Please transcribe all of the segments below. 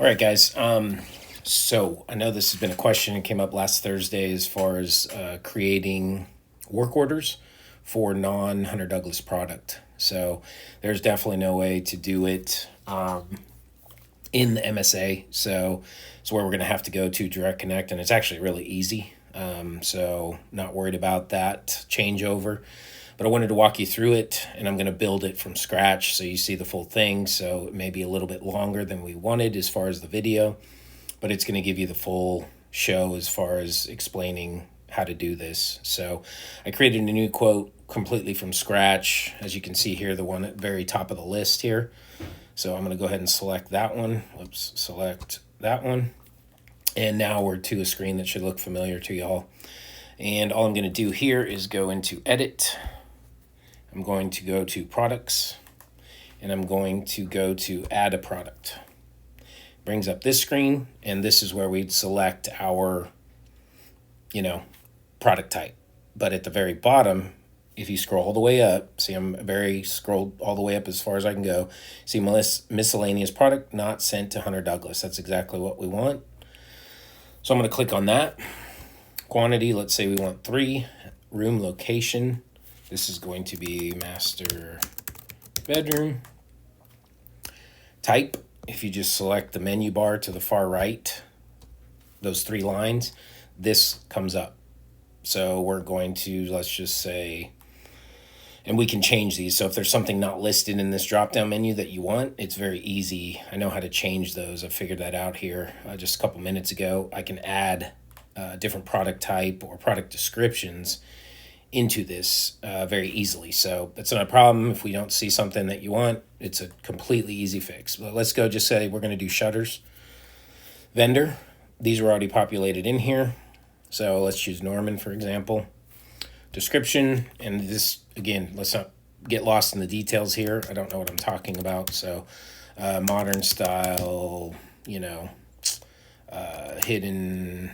All right, guys. So I know this has been a question that came up last Thursday as far as creating work orders for non-Hunter Douglas product. So there's definitely no way to do it in the MSA. So it's where we're going to have to go to Direct Connect, and it's actually really easy. So not worried about that changeover. But I wanted to walk you through it, and I'm going to build it from scratch so you see the full thing. So it may be a little bit longer than we wanted as far as the video, but it's going to give you the full show as far as explaining how to do this. So I created a new quote completely from scratch. As you can see here, the one at the very top of the list here. So I'm going to go ahead and select that one. Oops, select that one. And now we're to a screen that should look familiar to y'all. And all I'm going to do here is go into Edit. I'm going to go to Products, and I'm going to go to Add a Product. Brings up this screen, and this is where we'd select our, product type. But at the very bottom, if you scroll all the way up, see I'm very scrolled all the way up as far as I can go, see miscellaneous product not sent to Hunter Douglas. That's exactly what we want. So I'm going to click on that. Quantity, let's say we want 3. Room location, this is going to be master bedroom. Type, if you just select the menu bar to the far right, those 3 lines, this comes up. So we're going to, let's just say, and we can change these. So if there's something not listed in this drop-down menu that you want, it's very easy. I know how to change those. I figured that out here just a couple minutes ago. I can add different product type or product descriptions into this very easily. So that's not a problem. If we don't see something that you want, it's a completely easy fix. But let's go just say we're going to do shutters. Vendor, these are already populated in here. So let's choose Norman, for example. Description, and this, again, let's not get lost in the details here. I don't know what I'm talking about. So modern style, hidden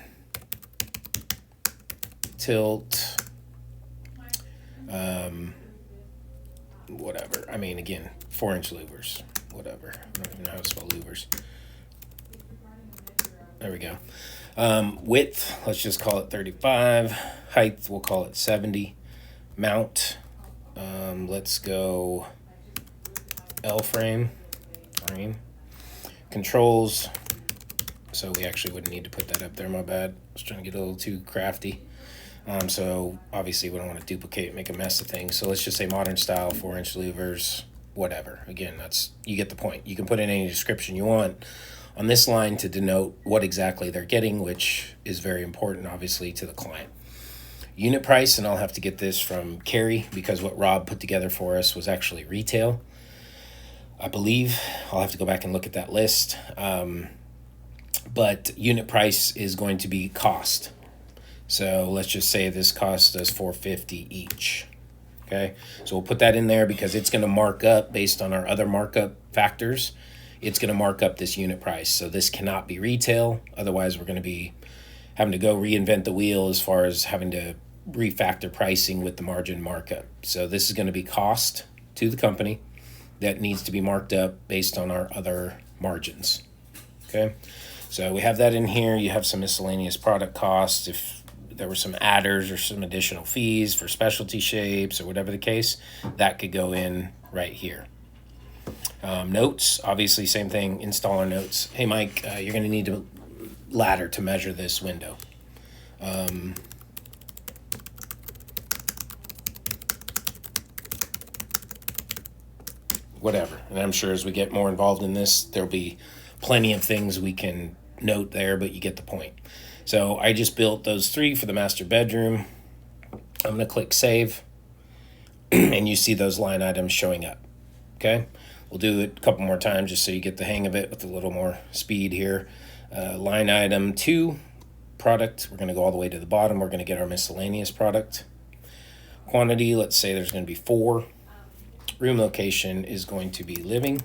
tilt, whatever. I mean, again, 4-inch louvers, whatever. I don't even know how to spell louvers. There we go. Width, let's just call it 35. Height, we'll call it 70. Mount, let's go L frame. Controls, so we actually wouldn't need to put that up there, my bad. I was trying to get a little too crafty. So obviously we don't want to duplicate, make a mess of things. So let's just say modern style, 4-inch louvers, whatever. Again, you get the point. You can put in any description you want on this line to denote what exactly they're getting, which is very important, obviously, to the client. Unit price, and I'll have to get this from Carrie because what Rob put together for us was actually retail. I believe I'll have to go back and look at that list. But unit price is going to be cost. So let's just say this costs us $450 each. Okay, so we'll put that in there because it's going to mark up based on our other markup factors. It's going to mark up this unit price. So this cannot be retail. Otherwise, we're going to be having to go reinvent the wheel as far as having to refactor pricing with the margin markup. So this is going to be cost to the company that needs to be marked up based on our other margins. Okay, so we have that in here. You have some miscellaneous product costs. If there were some adders or some additional fees for specialty shapes or whatever the case, that could go in right here. Notes, obviously same thing, installer notes. Hey Mike, you're going to need a ladder to measure this window. Whatever. And I'm sure as we get more involved in this, there'll be plenty of things we can note there, but you get the point. So I just built those 3 for the master bedroom. I'm going to click save, and you see those line items showing up. Okay, we'll do it a couple more times just so you get the hang of it with a little more speed here. Line item 2, product, we're going to go all the way to the bottom. We're going to get our miscellaneous product. Quantity, let's say there's going to be 4. Room location is going to be living.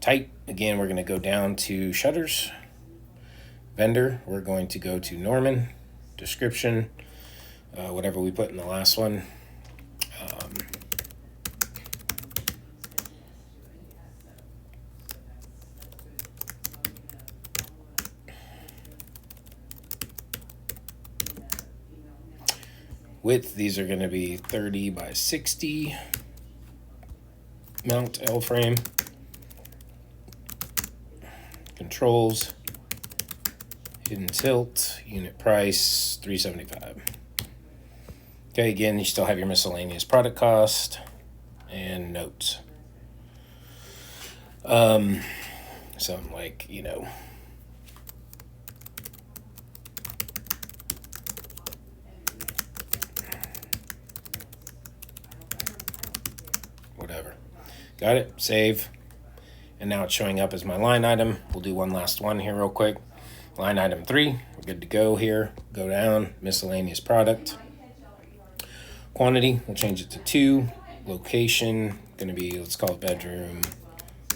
Type, again, we're going to go down to shutters. Vendor, we're going to go to Norman. Description, whatever we put in the last one. Width, these are going to be 30 by 60. Mount L frame. Controls. Hidden tilt. Unit price $375. Okay, again, you still have your miscellaneous product cost and notes. Something like, whatever. Got it? Save. And now it's showing up as my line item. We'll do one last one here real quick. Line item 3, we're good to go here. Go down, miscellaneous product. Quantity, we'll change it to 2. Location, gonna be, let's call it bedroom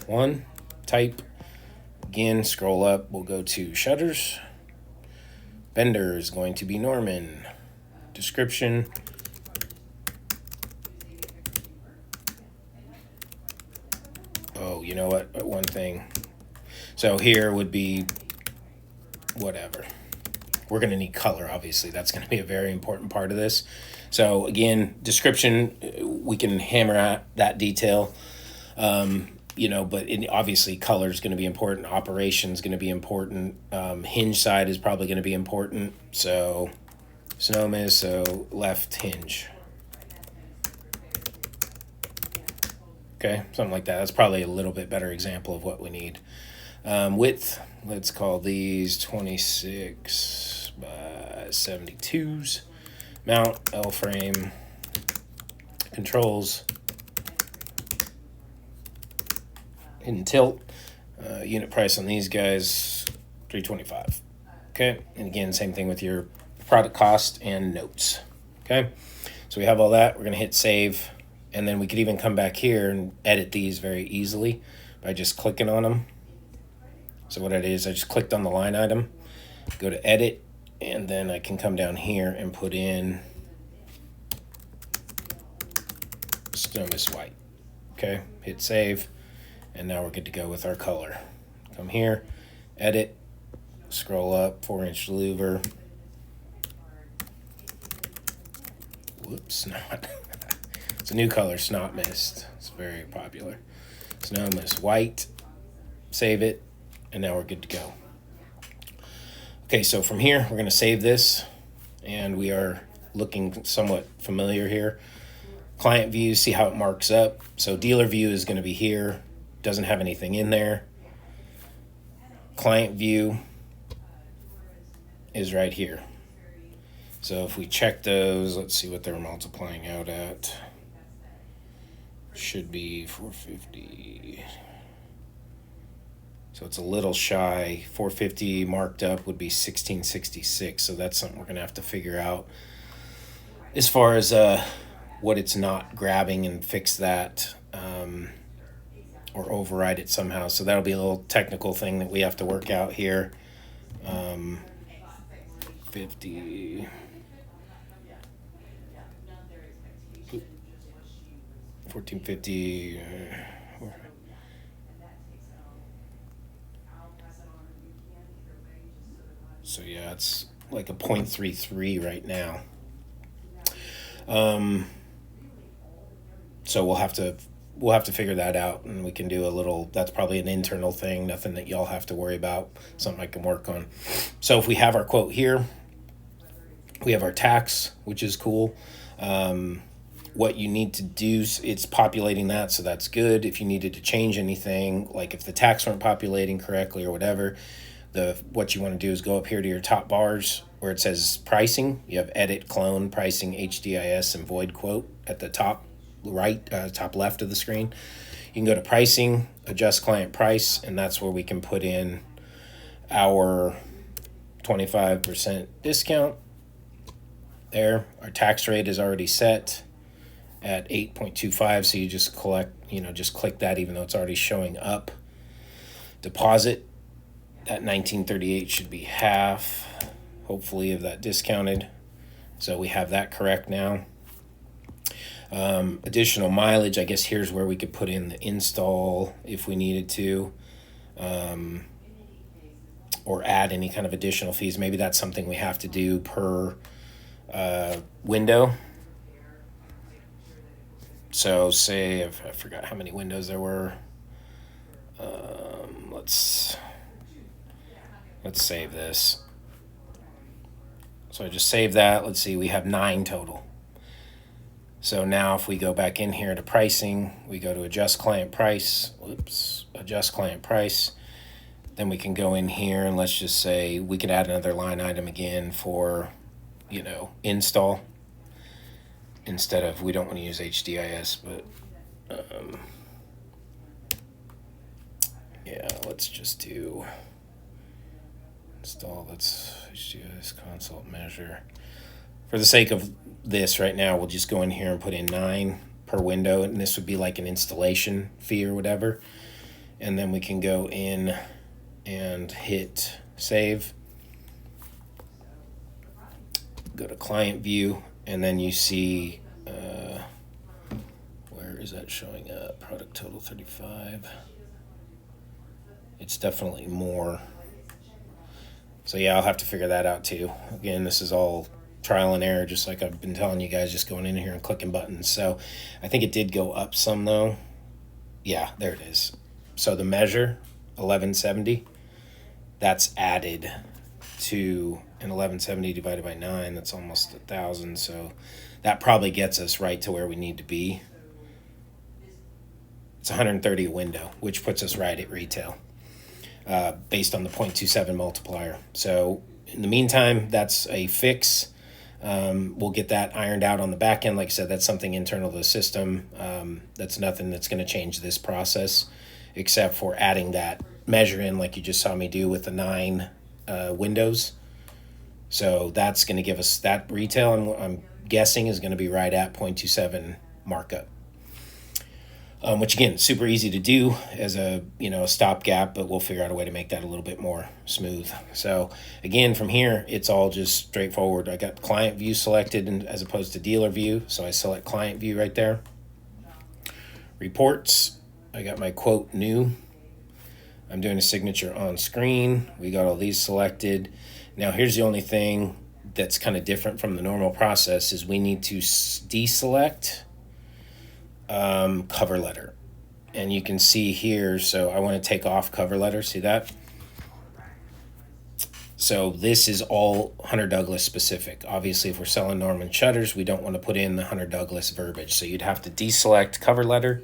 1. Type, again, scroll up, we'll go to shutters. Vendor is going to be Norman. Description. Oh, you know what? One thing. So here would be whatever. We're going to need color, obviously. That's going to be a very important part of this. So again, description, we can hammer at that detail. But obviously color is going to be important. Operation is going to be important. Hinge side is probably going to be important. So Sonoma, so left hinge. Okay, something like that. That's probably a little bit better example of what we need. Width, let's call these 26 by 72s. Mount, L frame. Controls. Hidden tilt. Unit price on these guys, $325. Okay, and again, same thing with your product cost and notes. Okay, so we have all that. We're gonna hit save, and then we could even come back here and edit these very easily by just clicking on them. So what it is, I just clicked on the line item, go to edit, and then I can come down here and put in Stonemas White. Okay, hit save, and now we're good to go with our color. Come here, edit, scroll up, 4-inch louver. Whoops, snot. It's a new color, Snot Mist. It's very popular. Stonemas White, save it, and now we're good to go. Okay, so from here, we're going to save this, and we are looking somewhat familiar here. Client view, see how it marks up. So dealer view is going to be here. Doesn't have anything in there. Client view is right here. So if we check those, let's see what they're multiplying out at. Should be 450. So it's a little shy. 450 marked up would be 1666. So that's something we're going to have to figure out as far as what it's not grabbing and fix that or override it somehow. So that'll be a little technical thing that we have to work out here. 50. 1450. So yeah, it's like a 0.33 right now. So we'll have to figure that out, and we can do a little. That's probably an internal thing, nothing that y'all have to worry about. Something I can work on. So if we have our quote here, we have our tax, which is cool. What you need to do, it's populating that, so that's good. If you needed to change anything, like if the tax weren't populating correctly or whatever, what you want to do is go up here to your top bars where it says pricing. You have edit, clone, pricing, HDIS, and void quote at the top right, top left of the screen. You can go to pricing, adjust client price, and that's where we can put in our 25% discount. There, our tax rate is already set at 8.25, so you just click that even though it's already showing up. Deposit at 1938 should be half, hopefully, of that discounted. So we have that correct now. Additional mileage, I guess here's where we could put in the install if we needed to, or add any kind of additional fees. Maybe that's something we have to do per window. So say, I forgot how many windows there were. Let's save this. So I just save that. Let's see, we have 9 total. So now if we go back in here to pricing, we go to adjust client price. Whoops, adjust client price. Then we can go in here and let's just say we could add another line item again for, install. Instead of, we don't want to use HDIS, but yeah, let's just do install. That's HDIS consult measure. For the sake of this right now, we'll just go in here and put in 9 per window, and this would be like an installation fee or whatever. And then we can go in and hit save. Go to client view, and then you see, where is that showing up? Product total 35. It's definitely more. So yeah, I'll have to figure that out too. Again, this is all trial and error, just like I've been telling you guys, just going in here and clicking buttons. So I think it did go up some though. Yeah, there it is. So the measure, 1170, that's added to an 1170 divided by 9. That's almost 1,000. So that probably gets us right to where we need to be. It's 130 a window, which puts us right at retail. Based on the 0.27 multiplier. So in the meantime, that's a fix. We'll get that ironed out on the back end. Like I said, that's something internal to the system. That's nothing that's going to change this process, except for adding that measure in like you just saw me do with the 9 windows. So that's going to give us that retail, I'm guessing is going to be right at 0.27 markup. Which again, super easy to do as a stopgap, but we'll figure out a way to make that a little bit more smooth. So again, from here, it's all just straightforward. I got client view selected as opposed to dealer view, so I select client view right there. Reports, I got my quote new. I'm doing a signature on screen. We got all these selected. Now here's the only thing that's kind of different from the normal process is we need to deselect cover letter, and you can see here, so I want to take off cover letter, see that? So this is all Hunter Douglas specific. Obviously if we're selling Norman shutters, we don't want to put in the Hunter Douglas verbiage, so you'd have to deselect cover letter,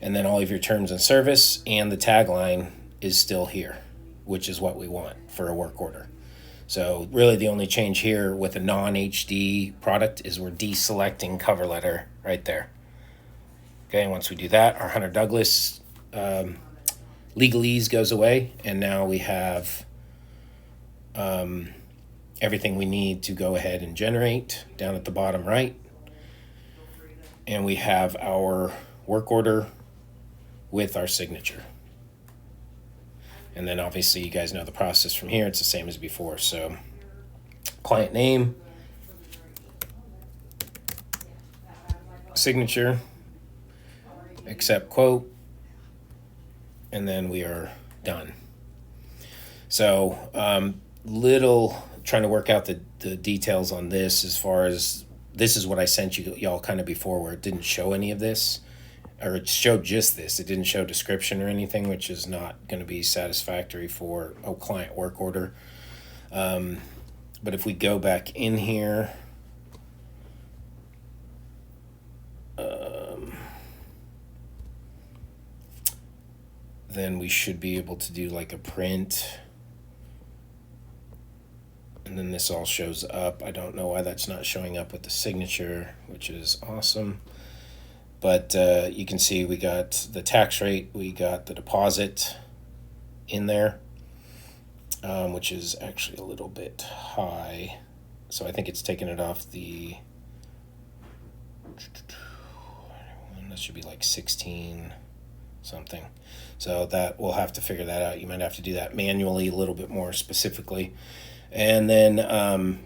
and then all of your terms and service, and the tagline is still here, which is what we want for a work order. So really the only change here with a non-HD product is we're deselecting cover letter right there. Okay, and once we do that, our Hunter Douglas legalese goes away, and now we have everything we need to go ahead and generate down at the bottom right. And we have our work order with our signature. And then obviously you guys know the process from here. It's the same as before. So client name, signature, accept quote, and then we are done. So trying to work out the details on this, as far as this is what I sent y'all kind of before, where it didn't show any of this, or it showed just this. It didn't show description or anything, which is not going to be satisfactory for a client work order. But if we go back in here, then we should be able to do like a print, and then this all shows up. I don't know why that's not showing up with the signature, which is awesome. But you can see we got the tax rate, we got the deposit in there, which is actually a little bit high. So I think it's taking it off the, that should be like 16 something. So that we'll have to figure that out. You might have to do that manually a little bit more specifically. And then,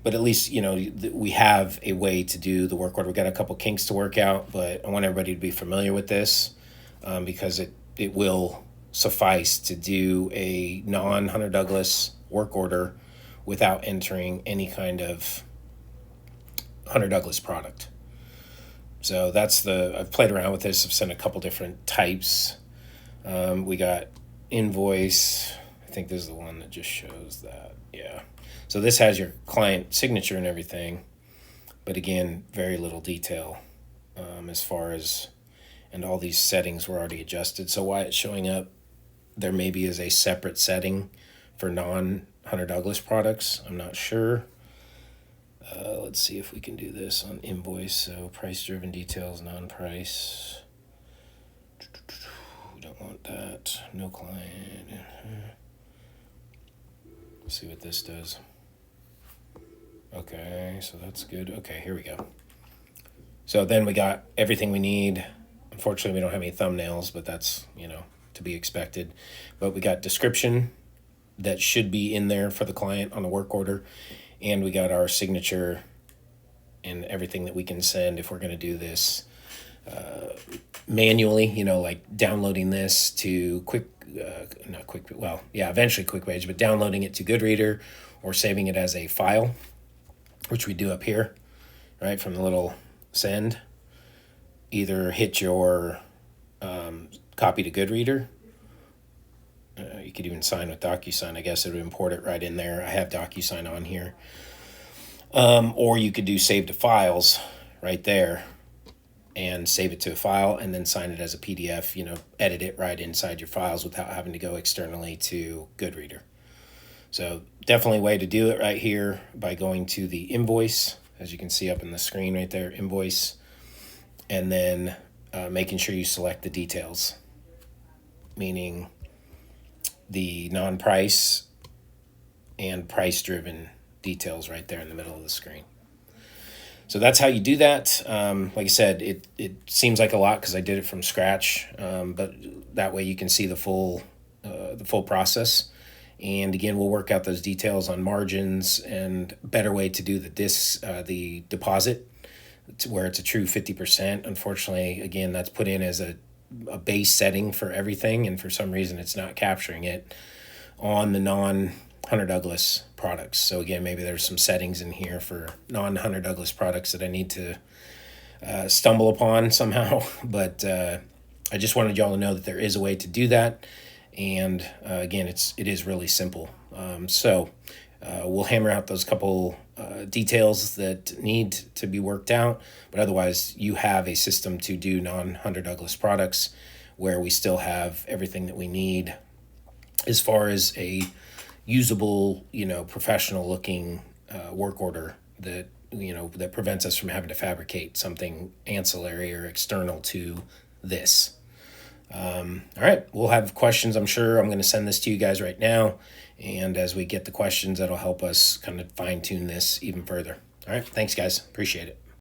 but at least, we have a way to do the work order. We've got a couple kinks to work out, but I want everybody to be familiar with this because it will suffice to do a non-Hunter Douglas work order without entering any kind of Hunter Douglas product. So that's I've played around with this. I've sent a couple different types. We got invoice. I think this is the one that just shows that. Yeah. So this has your client signature and everything, but again, very little detail as far as, and all these settings were already adjusted. So why it's showing up, there maybe is a separate setting for non-Hunter Douglas products. I'm not sure. Let's see if we can do this on invoice. So price-driven details, non-price. We don't want that. No client. Let's see what this does. Okay, so that's good. Okay, here we go. So then we got everything we need. Unfortunately, we don't have any thumbnails, but that's, to be expected. But we got description that should be in there for the client on the work order. And we got our signature and everything that we can send if we're going to do this manually, like downloading this to eventually QuickPage, but downloading it to Goodreader or saving it as a file, which we do up here, right, from the little send. Either hit your copy to Goodreader. You could even sign with DocuSign. I guess it would import it right in there. I have DocuSign on here. Or you could do save to files right there and save it to a file and then sign it as a PDF, edit it right inside your files without having to go externally to Goodreader. So definitely a way to do it right here by going to the invoice, as you can see up in the screen right there, invoice, and then making sure you select the details, meaning the non-price and price-driven details right there in the middle of the screen. So that's how you do that. Like I said, it seems like a lot because I did it from scratch, but that way you can see the full process. And again, we'll work out those details on margins and better way to do the deposit to where it's a true 50%. Unfortunately, again, that's put in as a base setting for everything, and for some reason it's not capturing it on the non-Hunter Douglas products. So again, maybe there's some settings in here for non-Hunter Douglas products that I need to stumble upon somehow, but I just wanted y'all to know that there is a way to do that, and again, it is really simple. So we'll hammer out those couple details that need to be worked out, but otherwise you have a system to do non-Hunter Douglas products where we still have everything that we need as far as a usable, professional looking work order that, that prevents us from having to fabricate something ancillary or external to this. All right, we'll have questions, I'm sure. I'm going to send this to you guys right now. And as we get the questions, that'll help us kind of fine tune this even further. All right, thanks, guys. Appreciate it.